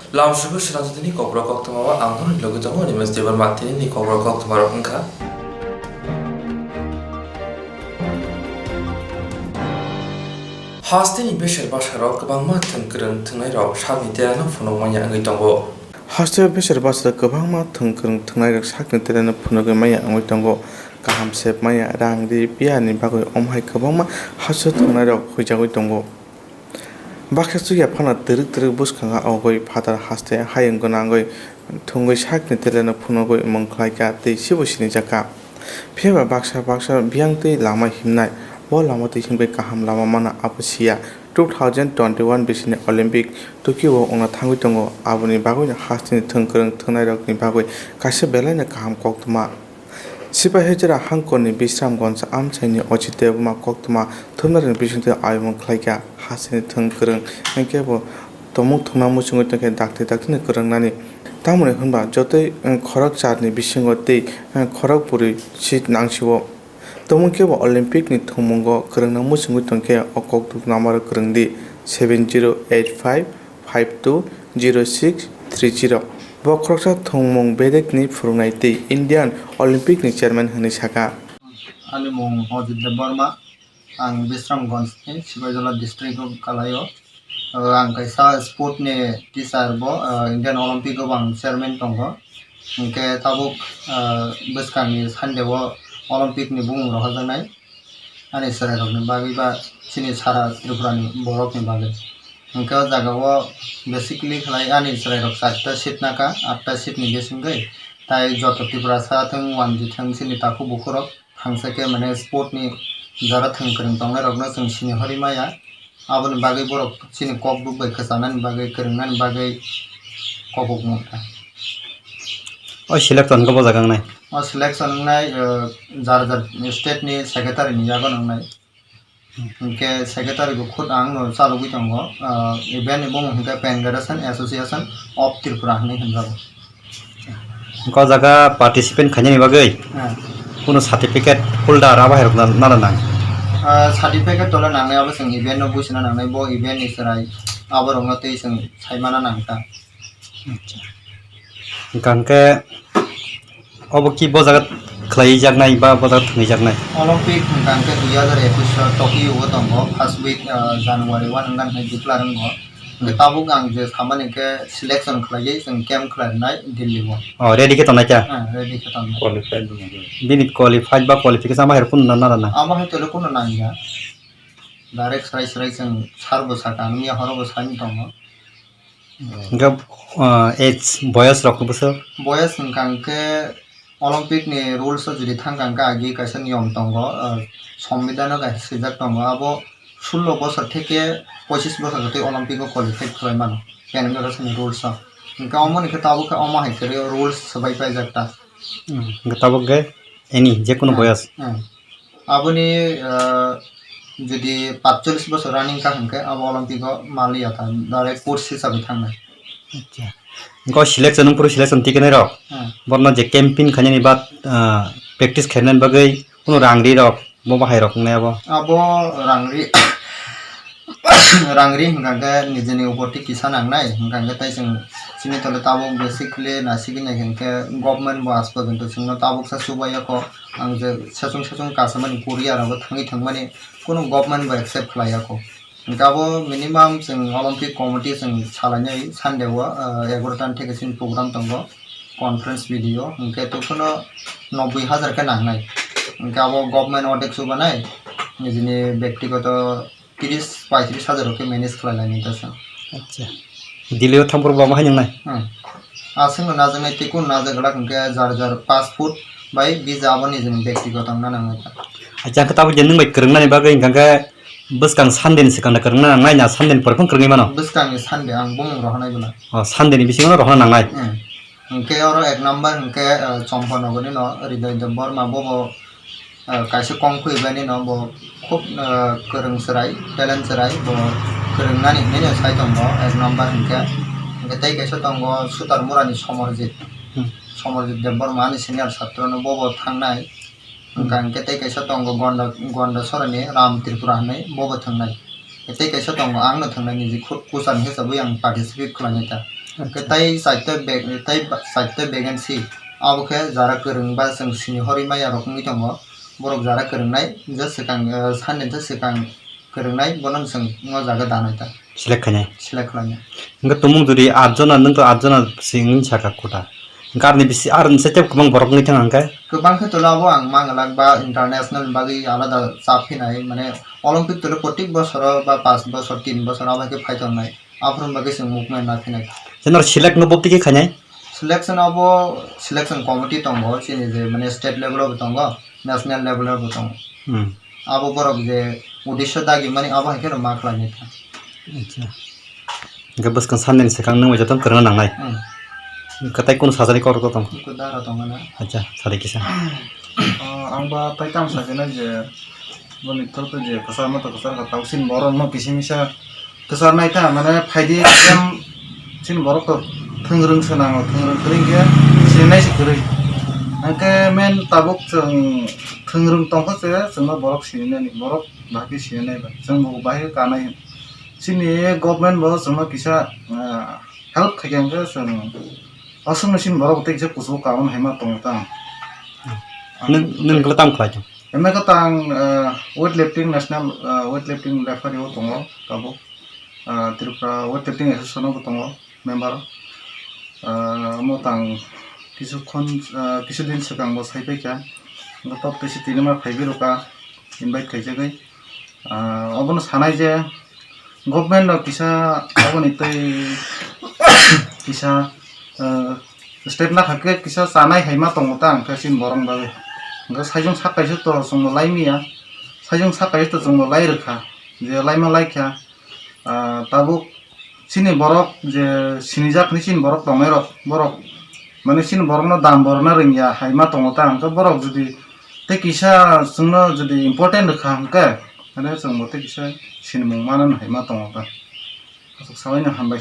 Langsung selanjutnya kobra kok temawa angin logo tahu nih mas jabar mati ini kobra kok temawa engka. Hasti ni besar basar rok kebang matan keren tenai rok sami tiada phone maya angin tunggu. Hasti besar basar kebang matan keren tenai rok sakni tiada phone maya angin tunggu. Kaham sep maya rang di biar ni bagai omhai kebang ma hasti tenai rok hujagoi tunggu. Baksa tu ya phana terik bus kanga awgoi father haste hayang gonangoi thungoi sakni telena phunogoi mongklai ka tei sibosini jaka pheba baksa biang tei lama himnai bo lama tei singbai kaham lama mana apasia 2021 bisini olympic tokyo ongna thangoi tongo aboni bagoi hastini thongkrong thongnai rokni bagoi kaisa belaina kaham koktuma Sipa hejera hangkoni Bisramgons amchaini ochitebma koktuma thumnarin bisinte ayumon khlaika hasini thongkrong enkebo tomuk thungna muchungo teke dakte ne korangnani tamone hunba jotoi khorak charni bisingo tei khorak puri sit nangsiwo tomukebo olympic ni thongmungo korangna muchungo tongke okok namar korangdi 7085520630 Bokroksa thongmung bedek ni phurungnai tei Indian Olympic ni chairman hini saka Ani mung Hojit Burma ang Bisramgons ni Sibajola district kalayo ang kaisa sport ni tisar bo Indian Olympic bang chairman tongo ke tabuk beskang ni sande bo Olympic ni bung ro hajanai ani sarai rok ni bagi ba chini sara tripura ni borok ni bagi Engkau jaga basically khalai ani sarai rok 7ta seat naka 8ta seat ni besingai tai joto tripura sa thang wanji thang sini taku bukurok hangsake mane sport ni jara thang kring tongnai rok no jeng sini horimaya aboni bagai borok sini kok bu bai khasanan bagai kringnan bagai kopok mota selection ko bojagang nai selection nai jar state ni secretary ni jagon nai ke secretary ko khud ang no chalu gi tongo event bong hingka Federation Association of Tripura ni hinjao ko jaga participant khani bagai কোনো certificate holder আবার হেরক না না certificate তোলা নাংনাই আবার जों event no बुसना नांनाय बो event नि सराय आबर रंगतै जों सायमाना नांता गानके अब की बजागत खलाई जागनाय बा बजागत थंगै जागनाय ओलंपिक गानके 2021 टोकियो हो दंगो फर्स्ट वीक जानुवारी 1 गान है दिक्लारंगो ताबु गां जे खामानि के सिलेक्शन खलायै जों केम खलायनाय दिल्ली बो रेडी के तनाय क्या रेडी के तनाय क्वालिफाइड बिनि क्वालिफाइड बा क्वालिफिकेशन मा हेरकुन ना ना ना आमा है तले कुनो नांया डाइरेक्ट सराय जों सारबो साकान मिया हरबो सानि दंगो गब एज बयस रक बसो बयस गांके ओलंपिक नि रुल्स जुदि थांगांका आगि कायसा नियम दंगो संविधान गायसे सिजाक दंगो आबो 16 বছর থেকে 25 বছর হতে অলিম্পিক কোয়ালিফাই করে মানো ফেডারেশন রুলস গামনি কে তাবুকে অমাহাই করে রুলস সবাই পাই যাকতা তাবুকে এনি যে কোনো বয়স আপনি যদি 45 বছর রানিং কাহনকে আব অলিম্পিক মালিয়া था डायरेक्ट कोर्स हिसाबै थांनाय अच्छा गो सिलेक्शन पुरो सिलेक्शन तिकने रक बरना जे कैंपिंग खनि बात प्रैक्टिस खेरनन बगै कोनो रांगरी रक मो बाहाय रक ने अब रांगरी हंगांगे निजेनि उपरति किसान नांनाय हंगांगे ताइ जों सिनि तले ताबो बेसिकली नासिगि नायखनके गभर्नमेन्ट बास बगन्तो जोंनो ताबो सा सुबायको आं जे सेसुं कासमान कोरियाराबो थांगि कोनो गभर्नमेन्ट बा एक्सेप्ट खालायाको गाबो मिनिमाम जों ओलंपिक कमिटि जों सालायनाय सानदेवा 11 टान टेकेसिन प्रोग्राम दंगो कॉन्फ्रेंस वीडियो हंके तो कोनो 90000 के नांनाय गाबो गभर्नमेन्ट अडेक सुबानाय निजेनि व्यक्तिगत 30-35,000 के मैनेज खालायनाय दासा अच्छा दिल्लीयाव थांबरबा मा हायनाय आसों नाजनाय तिकु नाजगला हंके जार 5 फुट बाय बिजाबनि जों व्यक्तिगत नांनाय अच्छा खताबो जेन नंबाय करंनाय बागै हंके बसकां सानदेन सिकांना करंना नांनाय ना सानदेन परफन करंगै मानो बसकां सानदे आं बुं रहनाय बला सानदेनि बिसिङाव रहना नांनाय हंके और एक नंबर हंके चम्पनगनि न हृदय बर्मा बबो कायसे कंखुइबानि न बो खूब करंसराय टैलेंट सराय बो करंनानि नेने साइ दंगो एक नंबर हंके तै कायसे दंगो सुतार मुरानि समरजित बर्मा नि सिनियर छात्रनो बबो थांनाय हंके तै कायसे दंगो गन्दा सरनि राम त्रिपुरा होननाय बबो थांनाय तै कायसे दंगो आंनो थांनायनि जि खुद कुसान हिसाबै आं पार्टिसिपेट खालामनाय था tai vacancy abo khe jara kwrwngba जों sini hori maya rok wngwi tongo borok jara kwrwngnai just swkang sanni swkang kwrwngnai bono जों o jaga danai ta select khainai select khlainai hingke tumung jodi 8 jona nung to 8 jona singin saka kota karni bisi ar setep kubang borok ngi thang angka गोबां खेथ्रआव abo ang mangalak ba international bagui alada chaphinai mane olympic tolo protik bosoro ba 5 bosor 3 bosor abake phaitongnai afron bagui जों movement na phinai jenor select no bopti ke khainai selection abo selection committee tongo chini je mane state level of tongo national level of tongo abo borok je udisho dagi mane abo hake ma khlainai ta acha hingke boskan sanni sekang nung jotom kwrwng nangnai katai kun sajari kor ko tong ko dara tongo na acha sari kisa आंबा पैताम साजना जे बनि थरतो जे कसर मत कसर का ताउसिन बरन न किसिमिसा कसर नायता माने फायदि एम सिन बरक तो थंग्रं सनांगो थंग्रं करिंगे सिनाय सिकरै आके मेन ताबुक जों थंग्रं तंखो जे जोंना बरक सिनायनि बरक बाकि सिनाय बा जों बो बाहे कानाय सिनि गभर्नमेन्ट बो जोंना किसा हेल्प खायगोनगे जों असमसिन बरक ते जे कुसु काउन Hema तंगता nung tam khlai jong एमे का तांग weight lifting national weight lifting referee हो तंगो ताबो त्रिपुरा वेट लिफ्टिंग एसोसिएशन हो तंगो मेंबर मो तांग किछु दिन सिगां बो साइबाय क्या गत तेसि तिनमा फाइबि रुका इनभाइट खाइजागै अबनो सानाय जे गभर्नमेन्ट किसा अबनि तै किसा स्टेट ना खाके किसा सानाय हाइमा तंगो तांग खासिन बरं बाबे साइजों साकाइसो तो जोंनो लाइमिया साइजों साकाइसो तो जोंनो लाई रोखा जे लाइमा लाइखा ताबो सिनि बरक जे सिनि जाखनि सिन बरक दंनाय बरक माने सिन बरकनो दाम बरना रोंगिया हाइमा दङता आंखो बरक जुदि ते किसा जोंनो जुदि इम्पोर्टेन्ट रोखा आंखो माने जों मते किसा सिन मुंमानन हाइमा दङता साबायनो हामबाय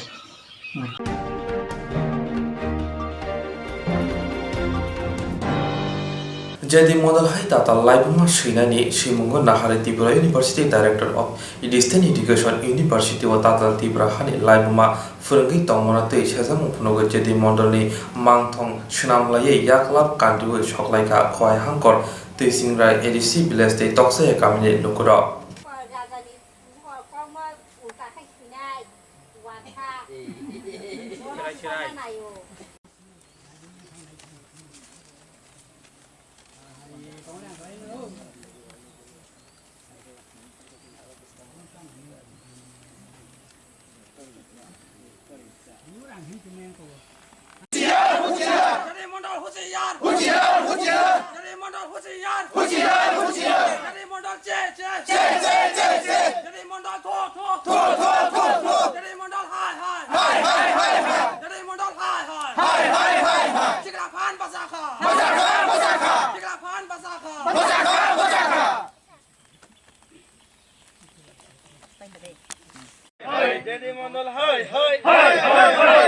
Jadi modal hai tata laibuma shinani shimungo nahare Tripura University Director of Eastern Education University wa tata Tripura hani laibuma phurungi tongmona tei sejamung phunogo jadi modal ni mangthong shnamlaye yaklap kandiwe shoklaika khoi hangkor tei singrai ADC village tei tokse kamine nukuro Jadi mandal hai hai hai hai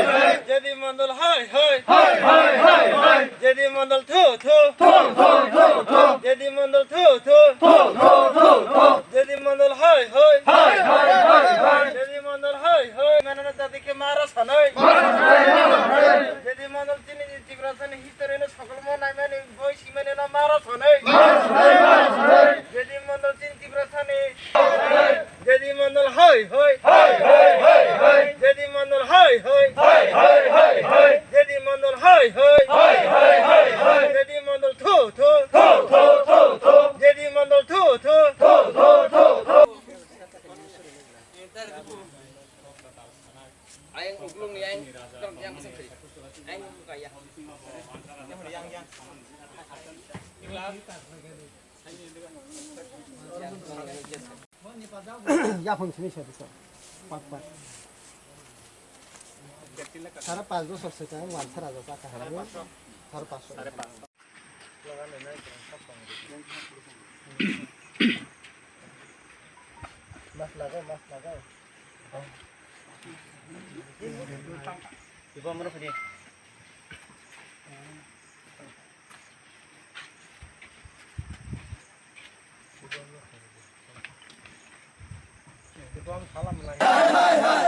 hai jadi mandal hai hai hai hai hai hai jadi mandal thu thu thu thu thu thu jadi mandal thu thu thu thu thu thu jadi mandal hai hai hai hai hai hai jadi mandal hai hai manana tadi ke mara sanai jadi mandal tini tibrasan hitarene sakal mo nai mane boy simene na mara sanai jadi mandal tini tibrasane jadi mandal hai hai hai hai hai jadi mandal hai hai hai hai hai hai jadi mandal hai hai hai hai hai hai jadi mandal thu thu thu thu thu thu jadi mandal thu thu thu thu thu thu anh lúc này anh trong em có thể anh cày à या function है sir पाक पाक सारा 500 से का one सारा जाता का है सारा 500 मस्त लगा ibu mana punya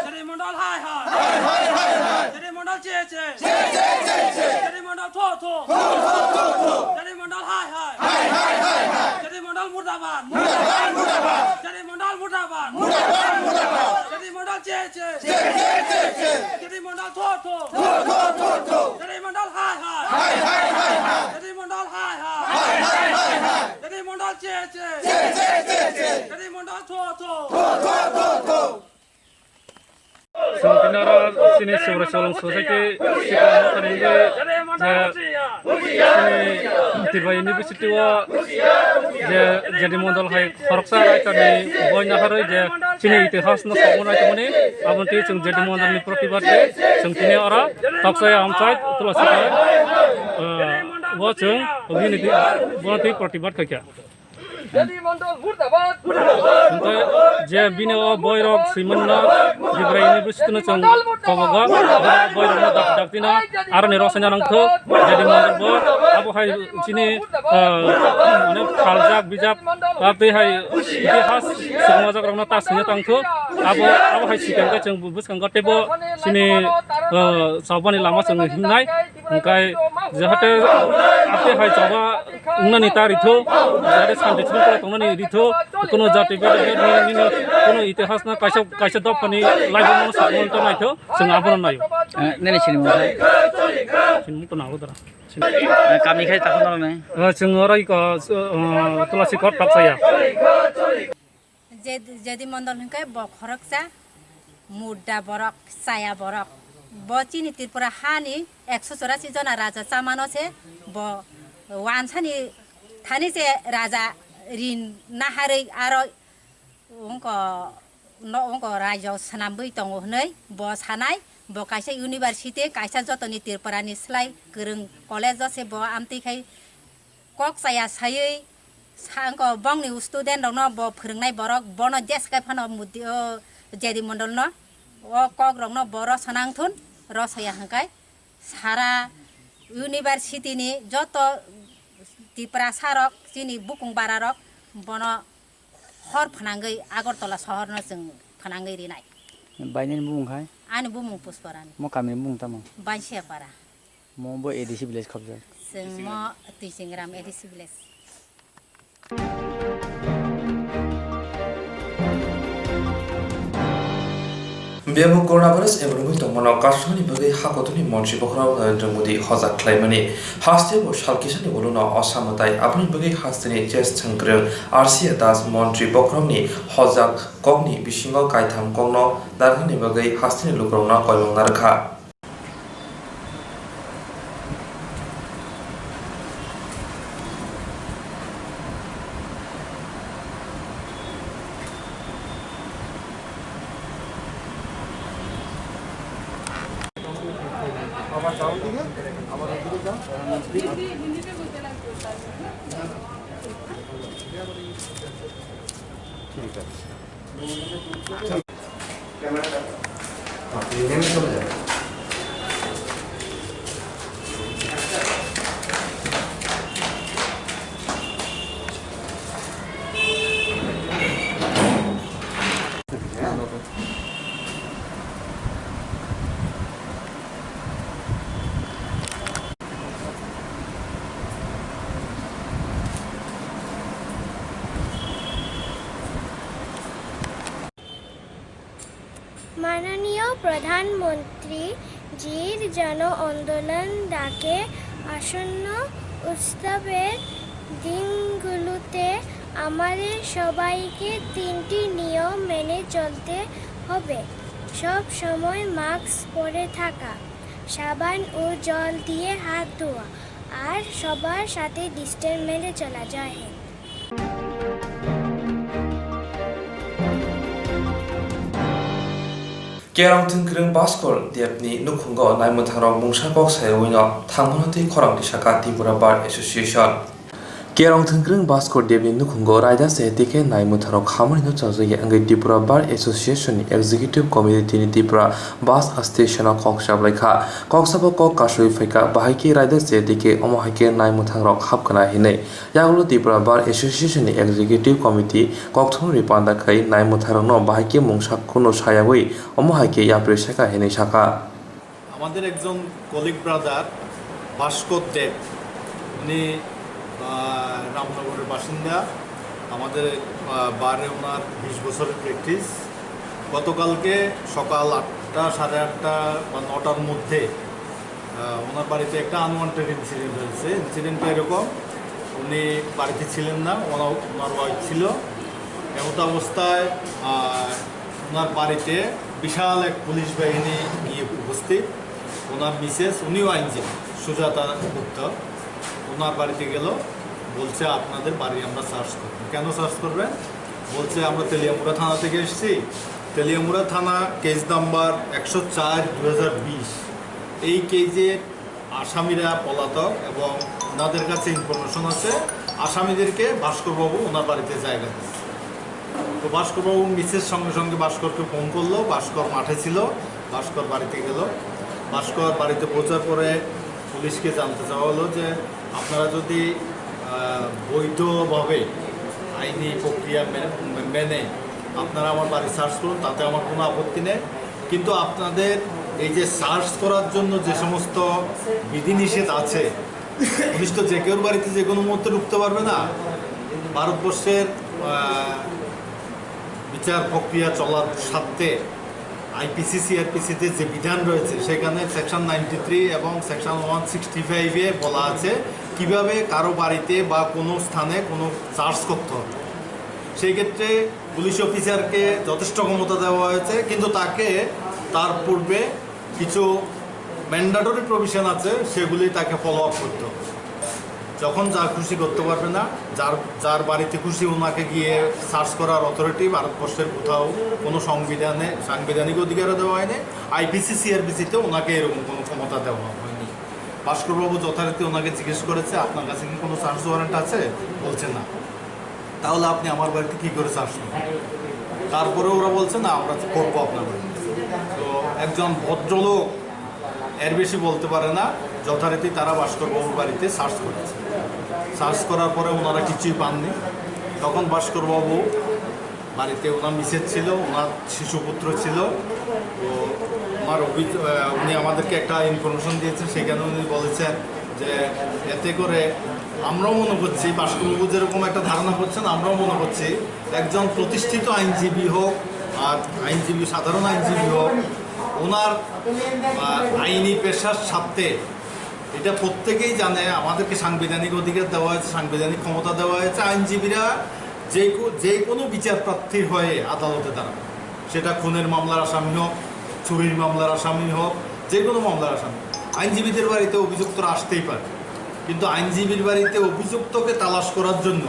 jadi modal hai hai jadi modal চেয়েছে যদি মন্ডল থো থো যদি মন্ডল হাই হাই যদি মন্ডল মুর্দাবাদ যদি মন্ডল মুর্দাবাদ যদি মন্ডল চেয়েছে যদি মন্ডল থো থো যদি মন্ডল হাই হাই যদি মন্ডল হাই হাই যদি মন্ডল চেয়েছে যদি মন্ডল থো থো Sangkinara sini seorang solong society sekarang tadi ini sini tiba university wa jadi modal hai koroksa tadi banyak hari je sini itihas na sabun itu ni abang tu ceng jadi modal ni प्रतिबाद je sangkini orang tak saya amsai itulah sekarang wa ceng begini tu buat tu प्रतिबाद kerja jadi mandal murdabat untuk je bina boy rock simanna jibra university na ceng kawaga boy rock dak dak tina arane rosanya nang tu jadi mandal boy abu hai sini mana kaljak bijak tapi hai itihas semua jak rong tas nya tang tu abu hai sikang ka ceng bubus kang ka tebo sini sabani lama ceng himnai engkai jahate ate hai coba unani taritu jare santi kalau tongna ni rito kono jati beda ni kono itihas na kaisa dop pani live mo sa mon to nai tho sing abon nai nene chini mo sin mo to na udara kami khai takon na sing orai ko tulasi kot tak saya jadi mandal hengkai bokhorok sa muda borok saya borok boci ni tirpura hani 184 jana raja samano se bo wansani thani se raja rin nahari aro ongko raja sanambui tongo hnei bo sanai bo kaisa university kaisa jotoni tirparani slai gereng college se bo amti khai kok saya sayai sangko bongni student rok no bo phringnai borok bono jeskai phano mudi jadi mondol no o kok rok no boro sanangthun ro saya hangkai sara university ni joto tipra sarok sini bukung bararok bono hor phanangai agartala shahar na jeng phanangai rinai bainin bung khai ani bumung pusparani mo kami bung tamo bansia para mo bo edc village khobja jeng mo tisingram edc village Bebo corona virus एबरमुइ तंमनाव काशनि बगै हाकतनि मन्त्रि बखराव नरेंद्र मोदी हजाक ख्लाइमानि हास्ते बो सालकिसनि उलुनाव असामताय आबनि बगै हास्तेनि chess थंग्रो RCA दास मन्त्रि बखरावनि हजाक कगनि बिसिङाव गायथाम कगनो दारहनि बगै हास्तेनि लुग्रावना कयलंना रखा মাননীয় প্রধানমন্ত্রী জির জন আন্দোলন ডাকে আসন্ন উৎসবের দিনগুলোতে আমাদের সবাইকে 3টি নিয়ম মেনে চলতে হবে। সব সময় মাস্ক পরে থাকা, সাবান ও জল দিয়ে হাত ধোয়া আর সবার সাথে ডিস্টেন্স মেনে চলা যায়। केरं थंख्रं बास्कल देबनि नुखुंगो नायमुथाराव मुंसाकक सायावैनो थांमोनथि खरांनि साका त्रिपुरा बार एसोसिएशन केरं थंख्रं बास्कल देबनि नुखुंगो रायदा सेतिके नायमुथाराव खामानिनो चाजयै अंगै त्रिपुरा बार एसोसिएशन नि एक्जिक्यूटिव कमिटि नि त्रिपुरा बास स्टेशन कक्साबलायखा कक्साबो कक कासुइ फैका बाहायके रायदा सेतिके अमहायके नायमुथाराव खाबखना हिनै यागुलो त्रिपुरा बार एसोसिएशन नि एक्जिक्यूटिव कमिटि कक्थन रिपान्दाखै नायमुथारावनो बाहायके मुंसाकखुनो सायावै अमहायके याप्रे साका हिनै साका আমাদের একজন কলিগ ব্রাদার ভাস্কর দেব, উনি রামনগরের বাসিন্দা। আমাদের বারে ওনার 20 বছরের প্র্যাকটিস। গতকালকে সকাল 8টা, সাড়ে 8টা বা 9টার মধ্যে ওনার বাড়িতে একটা আনওয়ান্টেড ইনসিডেন্ট হয়েছে। ইনসিডেন্টটা এরকম, উনি বাড়িতে ছিলেন না, ওনার ওয়াইফ ছিল। এমত অবস্থায় ওনার বাড়িতে বিশাল এক পুলিশ বাহিনী গিয়ে উপস্থিত। ওনার মিসেস, উনিও আইনজীবী, সুজাতা গুপ্ত, ওনার বাড়িতে গেল। বলছে আপনাদের বাড়ি আমরা সার্চ করব। কেন সার্চ করবেন? বলছে আমরা তেলিয়ামুড়া থানা থেকে এসেছি। তেলিয়ামুড়া থানা কেস নাম্বার 104/2020। এই কেসের আসামিরা পলাতক এবং ওনাদের কাছে ইনফরমেশন আছে আসামিদেরকে ভাস্করবাবু ওনার বাড়িতে জায়গা দিচ্ছে। তো ভাস্করবাবু মিসেস সঙ্গে সঙ্গে ভাস্করকে ফোন করলো। ভাস্কর মাঠে ছিল, ভাস্কর বাড়িতে গেল। ভাস্কর বাড়িতে পৌঁছার পরে পুলিশকে জানতে চাওয়া হলো যে আপনারা যদি বৈধভাবে আইনি প্রক্রিয়া মেনে আপনারা আমার বাড়ি সার্চ করুন, তাতে আমার কোনো আপত্তি নেই। কিন্তু আপনাদের এই যে সার্চ করার জন্য যে সমস্ত বিধিনিষেধ আছে, পুলিশ তো যে কেউর বাড়িতে যে কোনো মুহূর্তে ঢুকতে পারবে না। ভারতবর্ষের বিচার প্রক্রিয়া চলার সাথে আইপিসি সিআরপিসিতে যে বিধান রয়েছে সেখানে সেকশন 93 এবং সেকশন 165-এ বলা আছে কিভাবে কারো বাড়িতে বা কোনো স্থানে কোনো সার্চ করতে হবে। সেই ক্ষেত্রে পুলিশ অফিসারকে যথেষ্ট ক্ষমতা দেওয়া হয়েছে, কিন্তু তাকে তার পূর্বে কিছু ম্যান্ডেটরি প্রভিশন আছে, সেগুলি তাকে ফলো আপ করতে হবে। যখন যা খুশি করতে পারবে না, যার বাড়িতে খুশি ওনাকে গিয়ে সার্চ করার অথরিটি ভারতবর্ষের কোথাও কোনো সাংবিধানিক অধিকারও দেওয়া হয়নি। আইপিসি সিআরপিসিতে ওনাকে এরকম কোনো ক্ষমতা দেওয়া হয়নি। ভাস্করবাবু যথারীতি ওনাকে জিজ্ঞেস করেছে আপনার কাছে কি কোনো সার্চ ওয়ারেন্ট আছে? বলছে না। তাহলে আপনি আমার বাড়িতে কী করে সার্চ করবেন? তারপরে ওরা বলছে না আমরা করবো আপনার বাড়িতে। তো একজন ভদ্রলোক এর বেশি বলতে পারে না, যথারীতি তারা ভাস্করবাবুর বাড়িতে সার্চ করেছে। সার্চ করার পরে ওনারা কিছুই পাননি। তখন ভাস্করবাবু বাড়িতে ওনার মিসেস ছিল, ওনার শিশুপুত্র ছিল। তো উনি আমাদেরকে একটা ইনফরমেশন দিয়েছেন, সেখানে উনি বলেছেন যে এতে করে আমরাও মনে করছি, ভাস্করবাবু যেরকম একটা ধারণা করছেন আমরাও মনে করছি, একজন প্রতিষ্ঠিত আইনজীবী হোক আর সাধারণ আইনজীবী হোক, ওনার আইনি পেশার সাথে এটা প্রত্যেকেই জানে আমাদেরকে সাংবিধানিক অধিকার দেওয়া হয়েছে, সাংবিধানিক ক্ষমতা দেওয়া হয়েছে। আইনজীবীরা যে কোনো বিচার প্রার্থী হয়ে আদালতে দাঁড়াবে, সেটা খুনের মামলার আসামি হোক, চুরির মামলার আসামি হোক, যে কোনো মামলার আসামি। আইনজীবীদের বাড়িতে অভিযুক্তরা আসতেই পারে, কিন্তু আইনজীবীর বাড়িতে অভিযুক্তকে তালাশ করার জন্য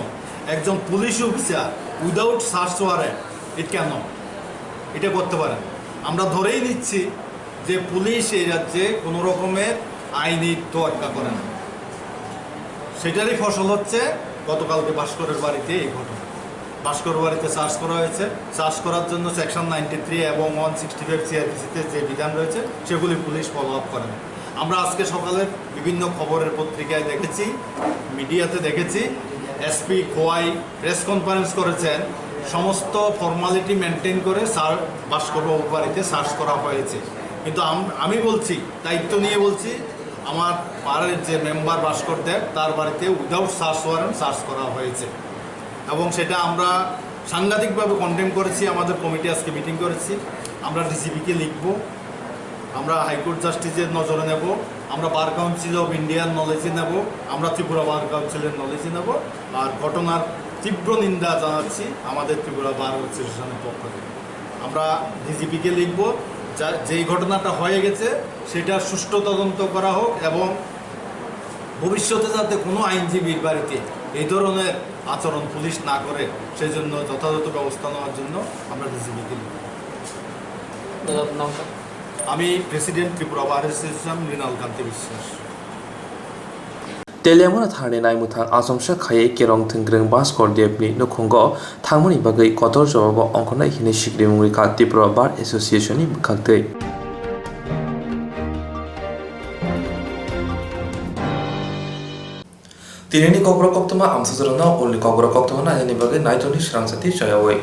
একজন police officer without search warrant এটা করতে পারেন। আমরা ধরেই নিচ্ছি যে পুলিশ এই রাজ্যে কোনো রকমের আইনি তোয়াক্কা করে না। সেটারই ফসল হচ্ছে গতকালকে ভাস্করের বাড়িতে এই ঘটনা। ভাস্কর বাড়িতে সার্চ করা হয়েছে। সার্চ করার জন্য সেকশন 93 এবং 165 সিআরপিসিতে যে বিধান রয়েছে সেগুলি পুলিশ ফলো আপ করে না। আমরা আজকে সকালে বিভিন্ন খবরের পত্রিকায় দেখেছি, মিডিয়াতে দেখেছি, এসপি খোয়াই প্রেস কনফারেন্স করেছেন, সমস্ত ফর্মালিটি মেনটেন করে ভাস্করবাবুর বাড়িতে সার্চ করা হয়েছে। কিন্তু আমি বলছি, দায়িত্ব নিয়ে বলছি, আমার বাড়ির যে মেম্বার ভাস্কর দেব তার বাড়িতে উইদাউট সার্চ ওয়ারেন্ট সার্চ করা হয়েছে এবং সেটা আমরা সাংঘাতিকভাবে কন্ডেম করেছি। আমাদের কমিটি আজকে মিটিং করেছি, আমরা ডিসিপিকে লিখব, আমরা হাইকোর্ট জাস্টিসের নজরে নেব, আমরা বার কাউন্সিল অফ ইন্ডিয়ার নলেজে নেব, আমরা ত্রিপুরা বার কাউন্সিলের নলেজে নেব। আর ঘটনার তীব্র নিন্দা জানাচ্ছি আমাদের ত্রিপুরা বার অ্যাসোসিয়েশনের পক্ষ থেকে। আমরা ডিজিপিকে লিখব, যেই ঘটনাটা হয়ে গেছে সেটা সুষ্ঠু তদন্ত করা হোক এবং ভবিষ্যতে যাতে কোনো আইনজীবীর বাড়িতে এই ধরনের আচরণ পুলিশ না করে সেই জন্য যথাযথ ব্যবস্থা নেওয়ার জন্য আমরা ডিজিপিকে লিখব। আমি president Tripura bar association Mrinal Kanti Biswas. Teliamura थारनि नायमुथां आसमसा खायै केरं थंग्रों भास्कर देबनि नखंगो थांमोनि बागै कतर जवाबो अंखनाय हिनि सिग्रिमुंनि का त्रिपुरा बार एसोसिएशननि मुखांतै तिनिनि कब्र कक्तमा आमसजरना ओलनि कब्र कक्तमा नायनि बागै नायतोनि स्रांसाति जयावै।